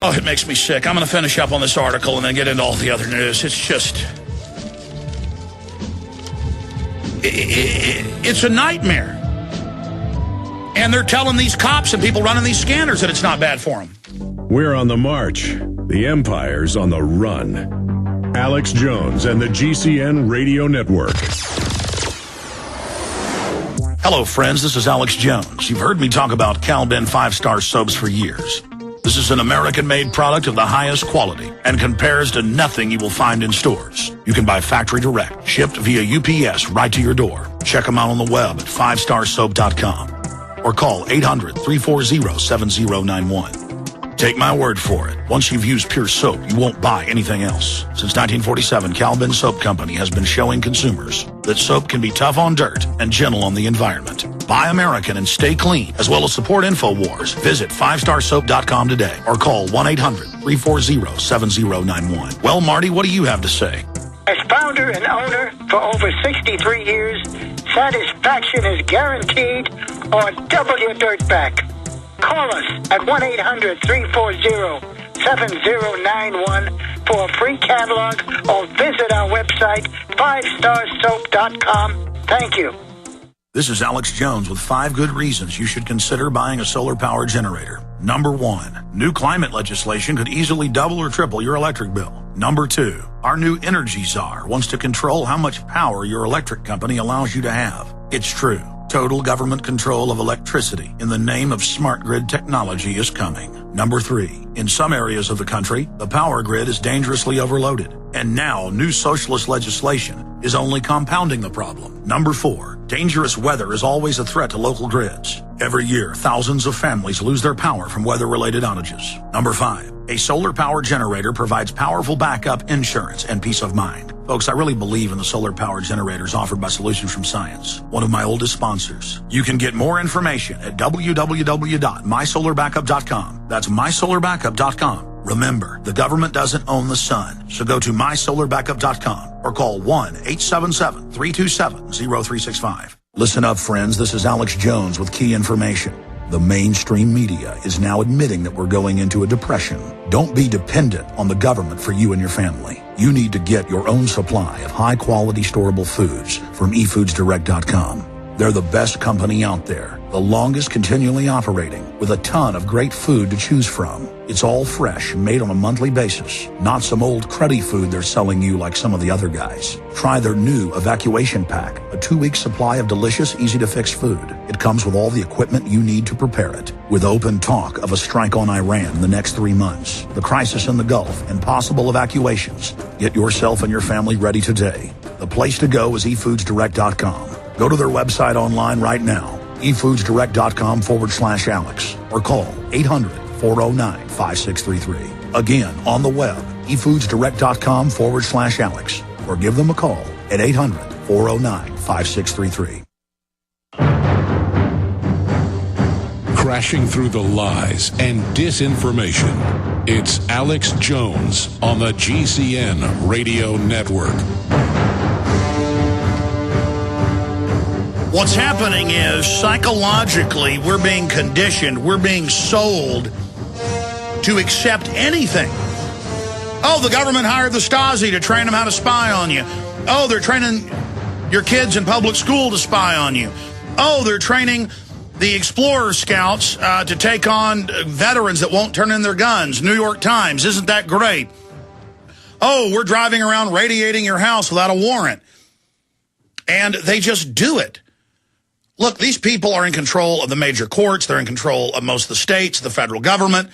Oh, it makes me sick. I'm going to finish up on this article and then get into all the other news. It's just... It's a nightmare. And they're telling these cops and people running these scanners that it's not bad for them. We're on the march. The empire's on the run. Alex Jones and the GCN Radio Network. Hello, friends. This is Alex Jones. You've heard me talk about Cal-Ben 5-star soaps for years. This is an American-made product of the highest quality and compares to nothing you will find in stores. You can buy factory direct, shipped via UPS right to your door. Check them out on the web at 5starsoap.com or call 800-340-7091. Take my word for it. Once you've used pure soap, you won't buy anything else. Since 1947, Cal-Ben Soap Company has been showing consumers that soap can be tough on dirt and gentle on the environment. Buy American and stay clean, as well as support InfoWars. Visit 5starsoap.com today or call 1-800-340-7091. Well, Marty, what do you have to say? As founder and owner for over 63 years, satisfaction is guaranteed or double your dirt back. Call us at 1-800-340-7091 for a free catalog or visit our website, 5starsoap.com. Thank you. This is Alex Jones with 5 good reasons you should consider buying a solar power generator. Number 1, new climate legislation could easily double or triple your electric bill. Number 2, our new energy czar wants to control how much power your electric company allows you to have. It's true. Total government control of electricity in the name of smart grid technology is coming. Number 3, in some areas of the country, the power grid is dangerously overloaded. And now, new socialist legislation is only compounding the problem. Number 4, dangerous weather is always a threat to local grids. Every year, thousands of families lose their power from weather-related outages. Number 5, a solar power generator provides powerful backup insurance and peace of mind. Folks, I really believe in the solar power generators offered by Solutions from Science, one of my oldest sponsors. You can get more information at www.mysolarbackup.com. That's mysolarbackup.com. Remember, the government doesn't own the sun, so go to mysolarbackup.com or call 1-877-327-0365. Listen up, friends. This is Alex Jones with key information. The mainstream media is now admitting that we're going into a depression. Don't be dependent on the government for you and your family. You need to get your own supply of high-quality storable foods from efoodsdirect.com. They're the best company out there, the longest continually operating, with a ton of great food to choose from. It's all fresh, made on a monthly basis, not some old cruddy food they're selling you like some of the other guys. Try their new evacuation pack, a 2-week supply of delicious, easy-to-fix food. It comes with all the equipment you need to prepare it. With open talk of a strike on Iran in the next 3 months, the crisis in the Gulf, and possible evacuations, get yourself and your family ready today. The place to go is efoodsdirect.com. Go to their website online right now, efoodsdirect.com/Alex, or call 800-409-5633. Again, on the web, efoodsdirect.com/Alex, or give them a call at 800-409-5633. Crashing through the lies and disinformation, it's Alex Jones on the GCN Radio Network. What's happening is, psychologically, we're being conditioned, we're being sold to accept anything. Oh, the government hired the Stasi to train them how to spy on you. Oh, they're training your kids in public school to spy on you. Oh, they're training the Explorer Scouts to take on veterans that won't turn in their guns. New York Times, isn't that great? Oh, we're driving around radiating your house without a warrant. And they just do it. Look, these people are in control of the major courts. They're in control of most of the states, the federal government.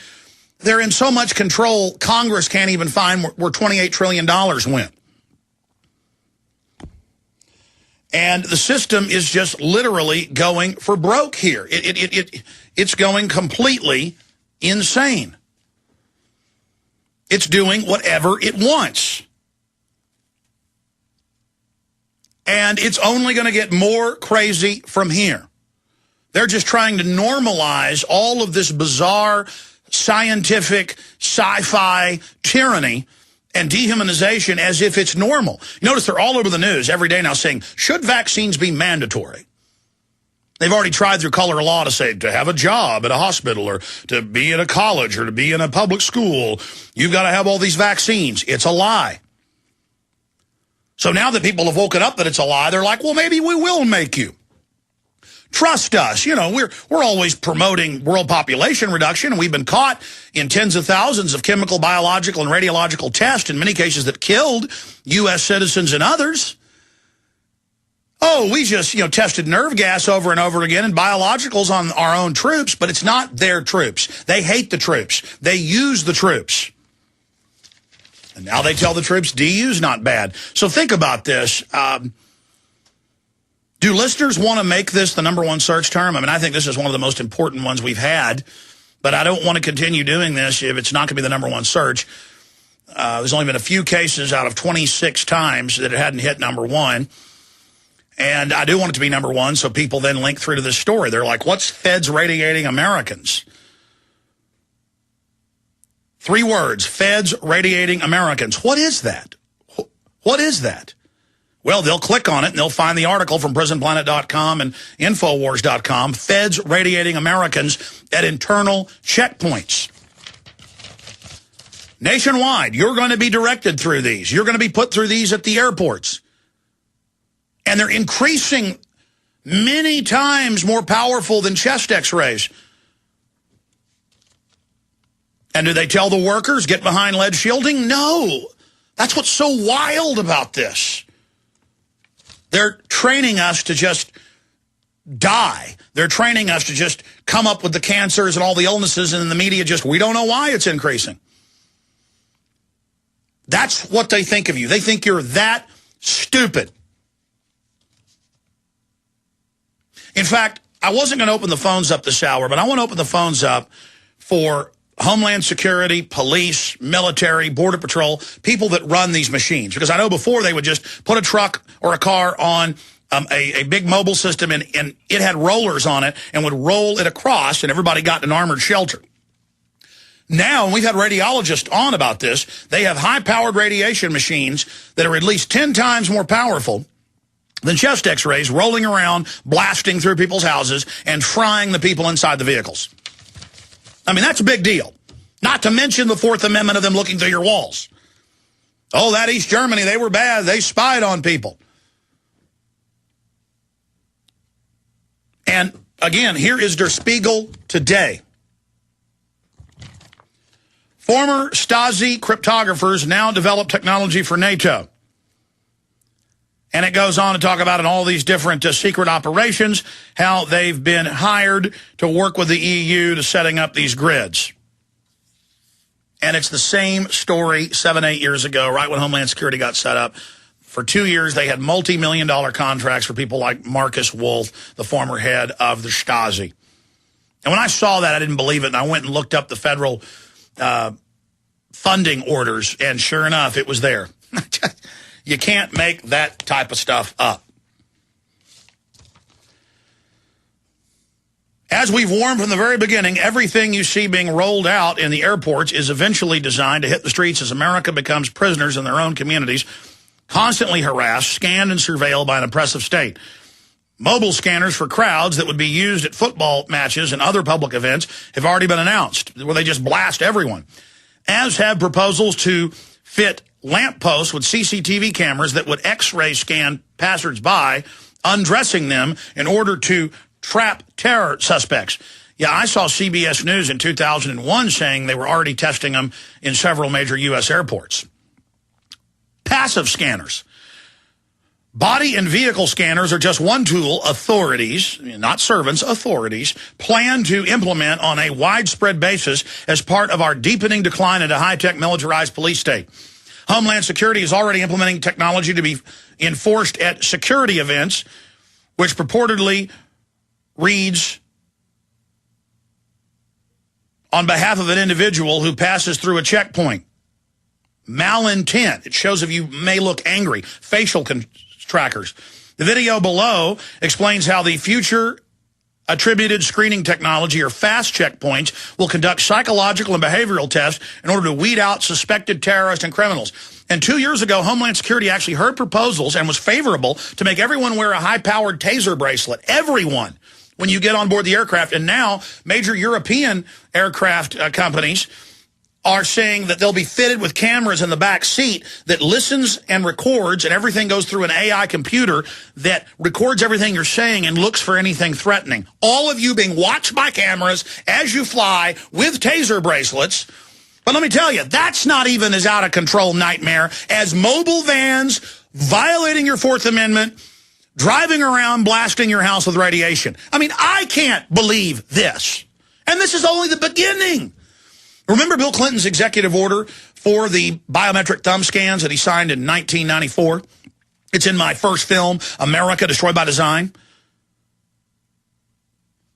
They're in so much control, Congress can't even find where $28 trillion went. And the system is just literally going for broke here. It's going completely insane. It's doing whatever it wants. And it's only going to get more crazy from here. They're just trying to normalize all of this bizarre scientific sci-fi tyranny and dehumanization as if it's normal. You notice they're all over the news every day now saying, should vaccines be mandatory? They've already tried through color of law to say to have a job at a hospital or to be in a college or to be in a public school, you've got to have all these vaccines. It's a lie. So now that people have woken up that it's a lie, they're like, well, maybe we will make you. Trust us. You know, we're always promoting world population reduction, and we've been caught in tens of thousands of chemical, biological, and radiological tests, in many cases that killed U.S. citizens and others. Oh, we just, tested nerve gas over and over again and biologicals on our own troops, but it's not their troops. They hate the troops. They use the troops. And now they tell the troops DU's not bad. So think about this. Do listeners want to make this the #1 search term? I mean, I think this is one of the most important ones we've had, but I don't want to continue doing this if it's not going to be the #1 search. There's only been a few cases out of 26 times that it hadn't hit #1. And I do want it to be #1, so people then link through to this story. They're like, what's feds radiating Americans? 3 words, feds radiating Americans. What is that? What is that? Well, they'll click on it, and they'll find the article from prisonplanet.com and Infowars.com, feds radiating Americans at internal checkpoints. Nationwide, you're going to be directed through these. You're going to be put through these at the airports. And they're increasing many times more powerful than chest x-rays. And do they tell the workers, get behind lead shielding? No. That's what's so wild about this. They're training us to just die. They're training us to just come up with the cancers and all the illnesses, and in the media we don't know why it's increasing. That's what they think of you. They think you're that stupid. In fact, I wasn't going to open the phones up this hour, but I want to open the phones up for Homeland Security, police, military, Border Patrol, people that run these machines. Because I know before they would just put a truck or a car on a big mobile system, and it had rollers on it and would roll it across, and everybody got in an armored shelter. Now, and we've had radiologists on about this, they have high-powered radiation machines that are at least 10 times more powerful than chest x-rays, rolling around, blasting through people's houses, and frying the people inside the vehicles. I mean, that's a big deal. Not to mention the Fourth Amendment of them looking through your walls. Oh, that East Germany, they were bad. They spied on people. And again, here is Der Spiegel today. Former Stasi cryptographers now develop technology for NATO. And it goes on to talk about in all these different secret operations, how they've been hired to work with the EU to setting up these grids. And it's the same story 7-8 years ago, right when Homeland Security got set up. For 2 years, they had multi-million-dollar contracts for people like Marcus Wolf, the former head of the Stasi. And when I saw that, I didn't believe it, and I went and looked up the federal funding orders, and sure enough, it was there. You can't make that type of stuff up. As we've warned from the very beginning, everything you see being rolled out in the airports is eventually designed to hit the streets as America becomes prisoners in their own communities, constantly harassed, scanned, and surveilled by an oppressive state. Mobile scanners for crowds that would be used at football matches and other public events have already been announced, where they just blast everyone, as have proposals to fit lampposts with CCTV cameras that would X-ray scan passersby, undressing them in order to trap terror suspects. Yeah, I saw CBS News in 2001 saying they were already testing them in several major U.S. airports. Passive scanners. Body and vehicle scanners are just one tool authorities, not servants, authorities, plan to implement on a widespread basis as part of our deepening decline into high-tech militarized police state. Homeland Security is already implementing technology to be enforced at security events, which purportedly reads on behalf of an individual who passes through a checkpoint. Malintent. It shows if you may look angry. Facial trackers. The video below explains how the future attributed screening technology, or fast checkpoints, will conduct psychological and behavioral tests in order to weed out suspected terrorists and criminals. And 2 years ago, Homeland Security actually heard proposals and was favorable to make everyone wear a high-powered taser bracelet. Everyone. when you get on board the aircraft. And now major European aircraft companies are saying that they'll be fitted with cameras in the back seat that listens and records, and everything goes through an AI computer that records everything you're saying and looks for anything threatening. All of you being watched by cameras as you fly with taser bracelets. But let me tell you, that's not even as out of control nightmare as mobile vans violating your Fourth Amendment, driving around blasting your house with radiation. I mean, I can't believe this. And this is only the beginning. Remember Bill Clinton's executive order for the biometric thumb scans that he signed in 1994? It's in my first film, America Destroyed by Design.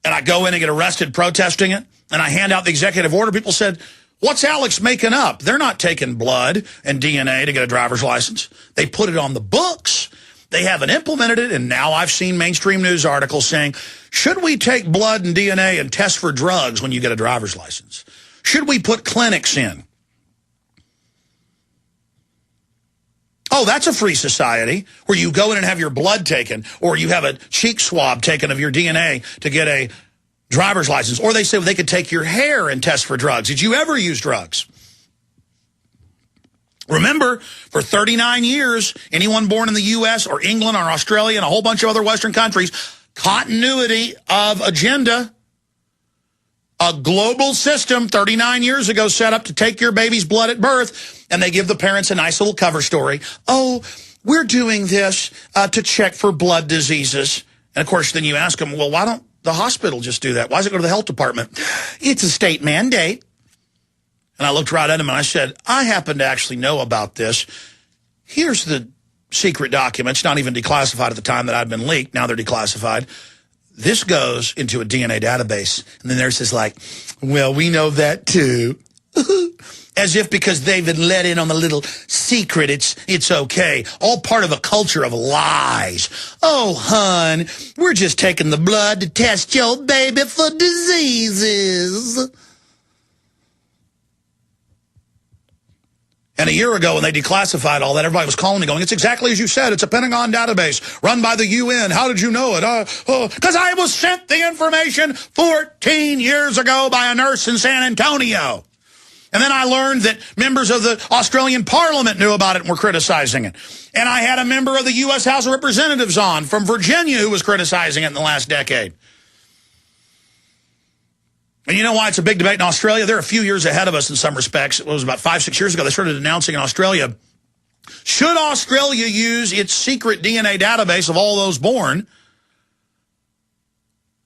And I go in and get arrested protesting it, and I hand out the executive order. People said, what's Alex making up? They're not taking blood and DNA to get a driver's license. They put it on the books. They haven't implemented it, and now I've seen mainstream news articles saying, should we take blood and DNA and test for drugs when you get a driver's license? Should we put clinics in? Oh, that's a free society where you go in and have your blood taken, or you have a cheek swab taken of your DNA to get a driver's license. Or they say they could take your hair and test for drugs. Did you ever use drugs? Remember, for 39 years, anyone born in the U.S. or England or Australia and a whole bunch of other Western countries, continuity of agenda. A global system 39 years ago set up to take your baby's blood at birth, and they give the parents a nice little cover story. Oh, we're doing this to check for blood diseases. And, of course, then you ask them, well, why don't the hospital just do that? Why does it go to the health department? It's a state mandate. And I looked right at him and I said, I happen to actually know about this. Here's the secret documents, not even declassified at the time that I'd been leaked. Now they're declassified. This goes into a DNA database. And then there's this like, well, we know that too. As if because they've been let in on the little secret, it's okay. All part of a culture of lies. Oh, hun, we're just taking the blood to test your baby for diseases. And a year ago, when they declassified all that, everybody was calling me going, it's exactly as you said. It's a Pentagon database run by the UN. How did you know it? Because I was sent the information 14 years ago by a nurse in San Antonio. And then I learned that members of the Australian Parliament knew about it and were criticizing it. And I had a member of the U.S. House of Representatives on from Virginia who was criticizing it in the last decade. And you know why it's a big debate in Australia? They're a few years ahead of us in some respects. It was about 5-6 years ago. They started announcing in Australia, should Australia use its secret DNA database of all those born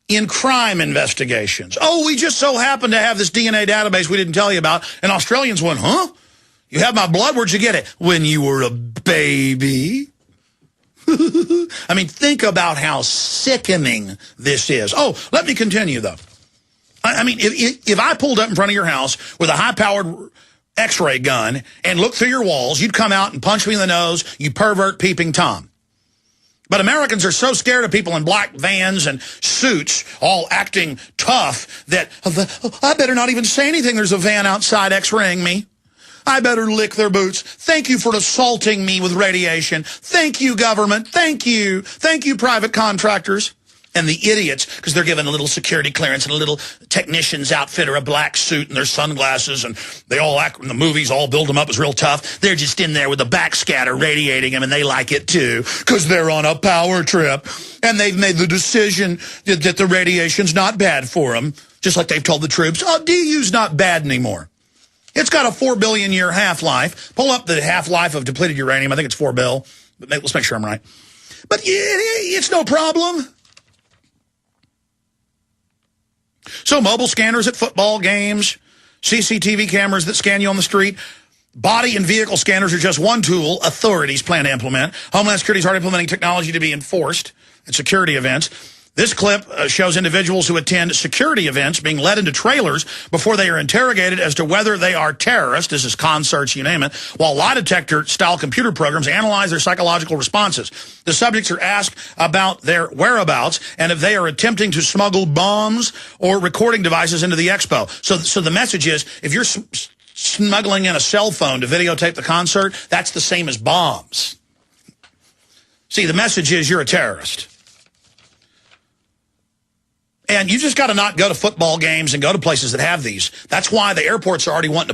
in crime investigations? Oh, we just so happen to have this DNA database we didn't tell you about. And Australians went, huh? You have my blood? Where'd you get it? When you were a baby. I mean, think about how sickening this is. Oh, let me continue, though. I mean, if I pulled up in front of your house with a high-powered X-ray gun and looked through your walls, you'd come out and punch me in the nose, you pervert peeping Tom. But Americans are so scared of people in black vans and suits all acting tough that I better not even say anything. There's a van outside X-raying me. I better lick their boots. Thank you for assaulting me with radiation. Thank you, government. Thank you. Thank you, private contractors. And the idiots, because they're given a little security clearance and a little technician's outfit or a black suit and their sunglasses, and they all act in the movies, all build them up as real tough. They're just in there with a backscatter radiating them, and they like it too, because they're on a power trip. And they've made the decision that the radiation's not bad for them, just like they've told the troops, oh, DU's not bad anymore. It's got a 4 billion year half-life. Pull up the half-life of depleted uranium. I think it's 4 bill. But let's make sure I'm right. But it's no problem. So mobile scanners at football games, CCTV cameras that scan you on the street, body and vehicle scanners are just one tool authorities plan to implement. Homeland Security is already implementing technology to be enforced at security events. This clip shows individuals who attend security events being led into trailers before they are interrogated as to whether they are terrorists. This is concerts, you name it, while lie detector-style computer programs analyze their psychological responses. The subjects are asked about their whereabouts and if they are attempting to smuggle bombs or recording devices into the expo. So the message is, if you're smuggling in a cell phone to videotape the concert, that's the same as bombs. See, the message is you're a terrorist. And you just got to not go to football games and go to places that have these. That's why the airports are already wanting to